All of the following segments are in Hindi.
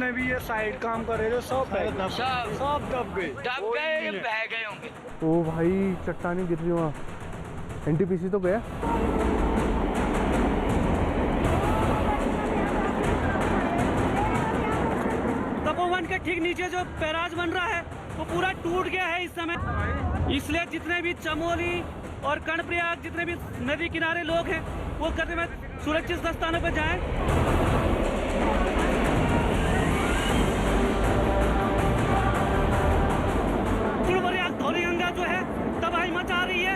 जितने भी ये साइड काम कर रहे थे सब दब गए बह गए होंगे। ओ भाई चट्टानी गिर रही वहाँ। एनटीपीसी तो गया। तपोवन के ठीक नीचे जो बैराज बन रहा है वो पूरा टूट गया है इस समय, इसलिए जितने भी चमोली और कर्णप्रयाग जितने भी नदी किनारे लोग हैं वो कहते हैं सुरक्षित स्थानों पर जाएं। धौली गंगा जो है तबाही मचा रही है।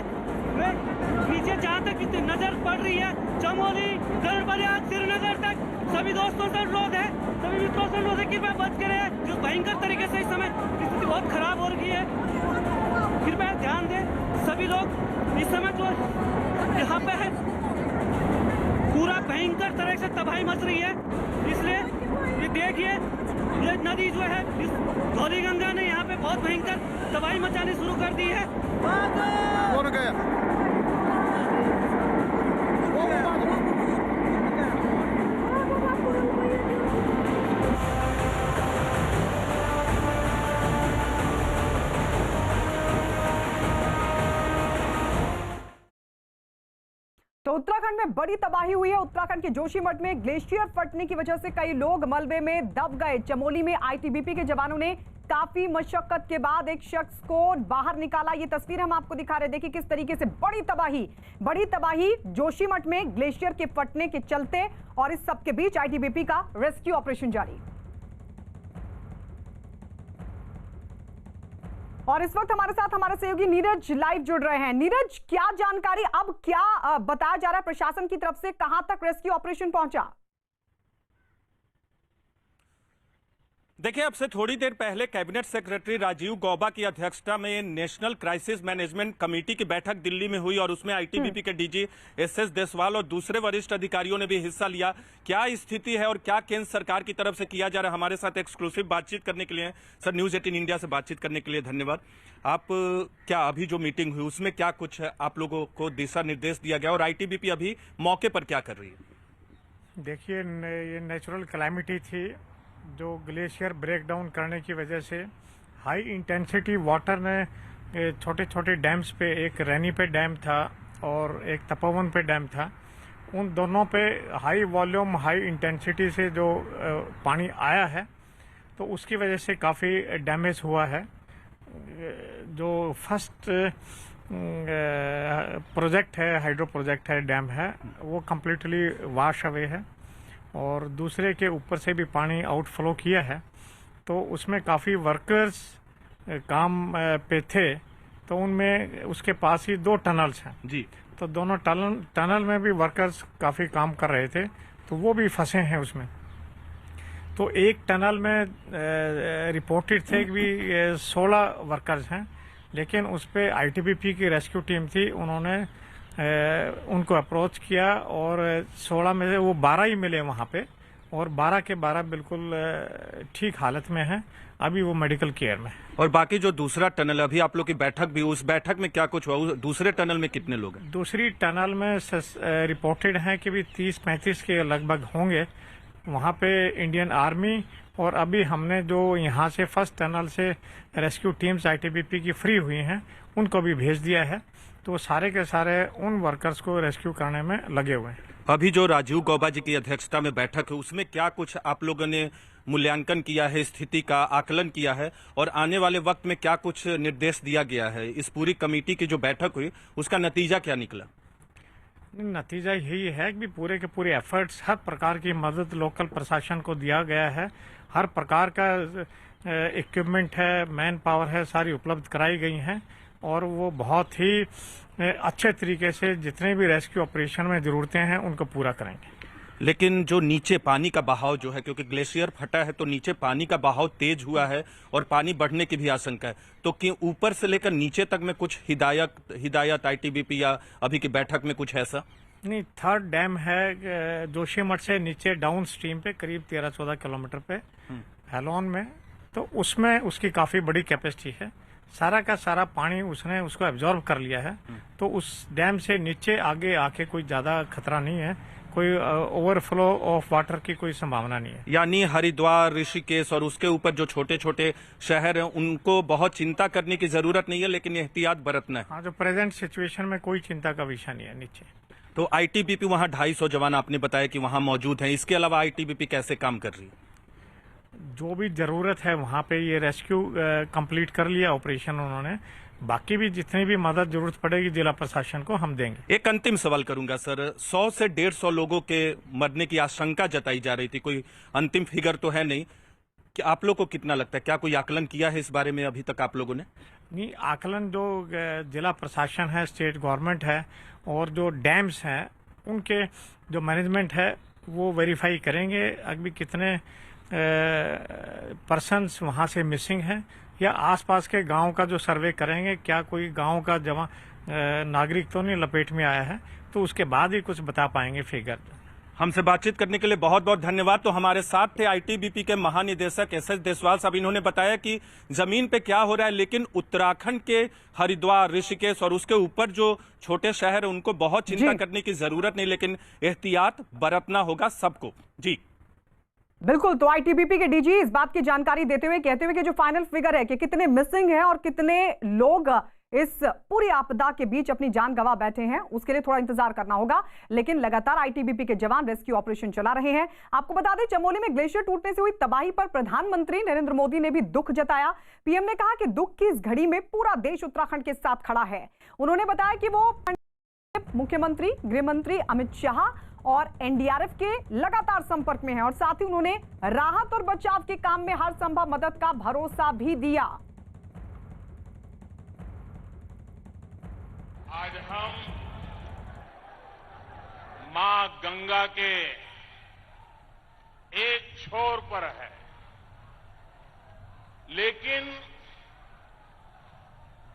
नीचे जहाँ तक नजर पड़ रही है चमोली कर्णप्रयाग श्रीनगर तक सभी दोस्तों से अनुरोध है, सभी मित्रों से अनुरोध है कि बच के रहे। जो भयंकर तरीके से इस समय स्थिति बहुत खराब हो रही है, कृपया ध्यान दें सभी लोग। इस समय जो यहाँ पे है पूरा भयंकर तरह से तबाही मच रही है, इसलिए ये देखिए ये नदी जो है इस धौली गंगा ने यहाँ पे बहुत भयंकर तबाही मचानी शुरू कर दी है। कौन गया? तो उत्तराखंड में बड़ी तबाही हुई है। उत्तराखंड के जोशीमठ में ग्लेशियर फटने की वजह से कई लोग मलबे में दब गए। चमोली में आईटीबीपी के जवानों ने काफी मशक्कत के बाद एक शख्स को बाहर निकाला। ये तस्वीर हम आपको दिखा रहे हैं, देखिए किस तरीके से बड़ी तबाही जोशीमठ में ग्लेशियर के फटने के चलते, और इस सबके बीच आईटीबीपी का रेस्क्यू ऑपरेशन जारी। और इस वक्त हमारे साथ हमारे सहयोगी नीरज लाइव जुड़ रहे हैं। नीरज, क्या जानकारी, अब क्या बताया जा रहा है प्रशासन की तरफ से, कहां तक रेस्क्यू ऑपरेशन पहुंचा? देखिए, अब से थोड़ी देर पहले कैबिनेट सेक्रेटरी राजीव गौबा की अध्यक्षता में नेशनल क्राइसिस मैनेजमेंट कमेटी की बैठक दिल्ली में हुई और उसमें आईटीबीपी के डीजी एसएस देसवाल और दूसरे वरिष्ठ अधिकारियों ने भी हिस्सा लिया। क्या स्थिति है और क्या केंद्र सरकार की तरफ से किया जा रहा है, हमारे साथ एक्सक्लूसिव बातचीत करने के लिए सर न्यूज 18 इंडिया से बातचीत करने के लिए धन्यवाद। आप क्या अभी जो मीटिंग हुई उसमें क्या कुछ आप लोगों को दिशा निर्देश दिया गया और आईटीबीपी अभी मौके पर क्या कर रही है? देखिए, ये नेचुरल कैलामिटी थी जो ग्लेशियर ब्रेक डाउन करने की वजह से हाई इंटेंसिटी वाटर ने छोटे छोटे डैम्स पे, एक रैनी पे डैम था और एक तपोवन पे डैम था, उन दोनों पे हाई वॉल्यूम हाई इंटेंसिटी से जो पानी आया है तो उसकी वजह से काफ़ी डैमेज हुआ है। जो फर्स्ट प्रोजेक्ट है, हाइड्रो प्रोजेक्ट है, डैम है, वो कम्प्लीटली वॉश अवे है और दूसरे के ऊपर से भी पानी आउटफ्लो किया है। तो उसमें काफ़ी वर्कर्स काम पे थे, तो उनमें उसके पास ही 2 टनल्स हैं जी, तो दोनों टनल में भी वर्कर्स काफ़ी काम कर रहे थे, तो वो भी फंसे हैं उसमें। तो एक टनल में रिपोर्टेड थे कि भी 16 वर्कर्स हैं, लेकिन उस पर आईटीबीपी की रेस्क्यू टीम थी, उन्होंने उनको अप्रोच किया और 16 में से वो 12 ही मिले वहाँ पे, और 12 के 12 बिल्कुल ठीक हालत में हैं, अभी वो मेडिकल केयर में। और बाकी जो दूसरा टनल, अभी आप लोग की बैठक भी, उस बैठक में क्या कुछ हुआ? दूसरे टनल में कितने लोग हैं? दूसरी टनल में रिपोर्टेड है कि भी 30-35 के लगभग होंगे। वहाँ पे इंडियन आर्मी और अभी हमने जो यहाँ से फर्स्ट टनल से रेस्क्यू टीम्स आईटीबीपी की फ्री हुई हैं उनको भी भेज दिया है, तो सारे के सारे उन वर्कर्स को रेस्क्यू करने में लगे हुए हैं। अभी जो राजीव गौबा जी की अध्यक्षता में बैठक है उसमें क्या कुछ आप लोगों ने मूल्यांकन किया है, स्थिति का आकलन किया है और आने वाले वक्त में क्या कुछ निर्देश दिया गया है? इस पूरी कमेटी की जो बैठक हुई उसका नतीजा क्या निकला? नतीजा यही है कि पूरे के पूरे एफर्ट्स, हर प्रकार की मदद लोकल प्रशासन को दिया गया है, हर प्रकार का इक्विपमेंट है, मैन पावर है, सारी उपलब्ध कराई गई हैं और वो बहुत ही अच्छे तरीके से जितने भी रेस्क्यू ऑपरेशन में ज़रूरतें हैं उनको पूरा करेंगे। लेकिन जो नीचे पानी का बहाव जो है, क्योंकि ग्लेशियर फटा है तो नीचे पानी का बहाव तेज हुआ है और पानी बढ़ने की भी आशंका है, तो कि ऊपर से लेकर नीचे तक में कुछ हिदायत आईटीबीपी या अभी की बैठक में कुछ ऐसा नहीं? थर्ड डैम है जोशीमठ से नीचे डाउन स्ट्रीम पे करीब 13-14 किलोमीटर पे हेलोन में, तो उसमें उसकी काफ़ी बड़ी कैपेसिटी है, सारा का सारा पानी उसने उसको एब्जॉर्ब कर लिया है, तो उस डैम से नीचे आगे आके कोई ज़्यादा खतरा नहीं है, कोई ओवरफ्लो ऑफ वाटर की कोई संभावना नहीं है। यानी हरिद्वार, ऋषिकेश और उसके ऊपर जो छोटे छोटे शहर हैं उनको बहुत चिंता करने की जरूरत नहीं है, लेकिन एहतियात बरतना है। हाँ, जो प्रेजेंट सिचुएशन में कोई चिंता का विषय नहीं है नीचे। तो आईटीबीपी वहाँ 250 जवान आपने बताया कि वहाँ मौजूद हैं, इसके अलावा आईटीबीपी कैसे काम कर रही है? जो भी जरूरत है वहाँ पे ये रेस्क्यू कंप्लीट कर लिया ऑपरेशन उन्होंने। बाकी भी जितनी भी मदद जरूरत पड़ेगी जिला प्रशासन को हम देंगे। एक अंतिम सवाल करूंगा सर, 100 से 150 लोगों के मरने की आशंका जताई जा रही थी, कोई अंतिम फिगर तो है नहीं, कि आप लोग को कितना लगता है, क्या कोई आकलन किया है इस बारे में अभी तक आप लोगों ने? नहीं, आकलन जो जिला प्रशासन है, स्टेट गवर्नमेंट है और जो डैम्स हैं उनके जो मैनेजमेंट है वो वेरीफाई करेंगे अभी कितने पर्सन्स वहाँ से मिसिंग हैं, या आसपास के गांव का जो सर्वे करेंगे क्या कोई गांव का जमा नागरिक तो नहीं लपेट में आया है, तो उसके बाद ही कुछ बता पाएंगे फिगर। हमसे बातचीत करने के लिए बहुत बहुत धन्यवाद। तो हमारे साथ थे आईटीबीपी के महानिदेशक एसएस देसवाल साहब। इन्होंने बताया कि जमीन पे क्या हो रहा है, लेकिन उत्तराखंड के हरिद्वार, ऋषिकेश और उसके ऊपर जो छोटे शहर है उनको बहुत चिंता करने की जरूरत नहीं, लेकिन एहतियात बरतना होगा सबको। जी बिल्कुल। तो आईटीबीपी के डीजी इस बात की जानकारी देते हुए कहते हुए कि जो फाइनल फिगर है कि कितने मिसिंग हैं और कितने लोग इस पूरी आपदा के बीच अपनी जान गंवा बैठे हैं, उसके लिए थोड़ा इंतजार करना होगा, लेकिन लगातार आईटीबीपी के जवान रेस्क्यू ऑपरेशन चला रहे हैं। आपको बता दें, चमोली में ग्लेशियर टूटने से हुई तबाही पर प्रधानमंत्री नरेंद्र मोदी ने भी दुख जताया। पीएम ने कहा कि दुख की इस घड़ी में पूरा देश उत्तराखंड के साथ खड़ा है। उन्होंने बताया कि वो मुख्यमंत्री, गृह मंत्री अमित शाह और एनडीआरएफ के लगातार संपर्क में हैं और साथ ही उन्होंने राहत और बचाव के काम में हर संभव मदद का भरोसा भी दिया। आज हम मां गंगा के एक छोर पर है, लेकिन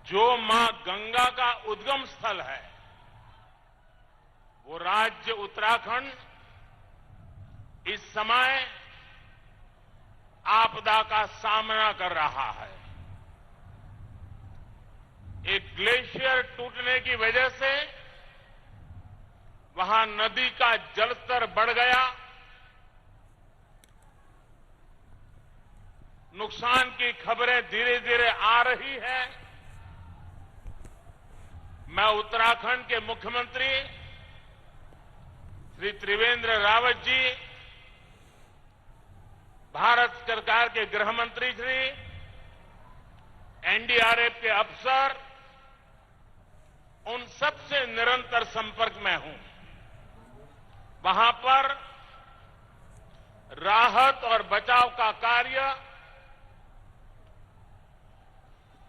जो मां गंगा का उद्गम स्थल है वो राज्य उत्तराखंड इस समय आपदा का सामना कर रहा है। एक ग्लेशियर टूटने की वजह से वहां नदी का जलस्तर बढ़ गया, नुकसान की खबरें धीरे धीरे आ रही है। मैं उत्तराखंड के मुख्यमंत्री श्री त्रिवेंद्र रावत जी, भारत सरकार के गृह मंत्री श्री, एनडीआरएफ के अफसर, उन सबसे निरंतर संपर्क में हूं। वहां पर राहत और बचाव का कार्य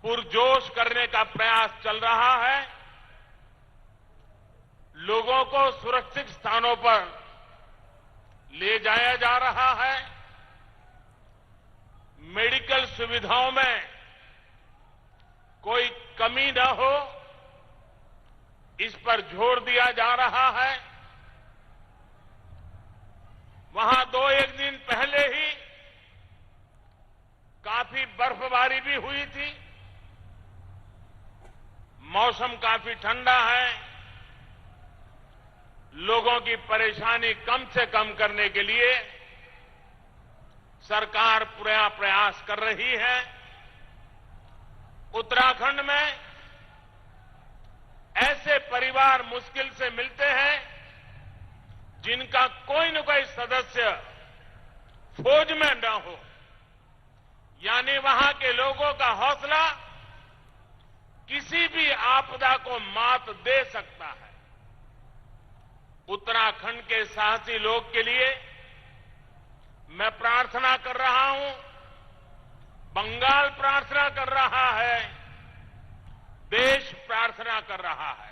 पुरजोश करने का प्रयास चल रहा है। लोगों को सुरक्षित स्थानों पर ले जाया जा रहा है। मेडिकल सुविधाओं में कोई कमी न हो, इस पर जोर दिया जा रहा है। वहां 2-1 दिन पहले ही काफी बर्फबारी भी हुई थी। मौसम काफी ठंडा है। लोगों की परेशानी कम से कम करने के लिए सरकार पूरा प्रयास कर रही है। उत्तराखंड में ऐसे परिवार मुश्किल से मिलते हैं जिनका कोई न कोई सदस्य फौज में न हो, यानी वहां के लोगों का हौसला किसी भी आपदा को मात दे सकता है। उत्तराखंड के साहसी लोग के लिए मैं प्रार्थना कर रहा हूं, बंगाल प्रार्थना कर रहा है, देश प्रार्थना कर रहा है।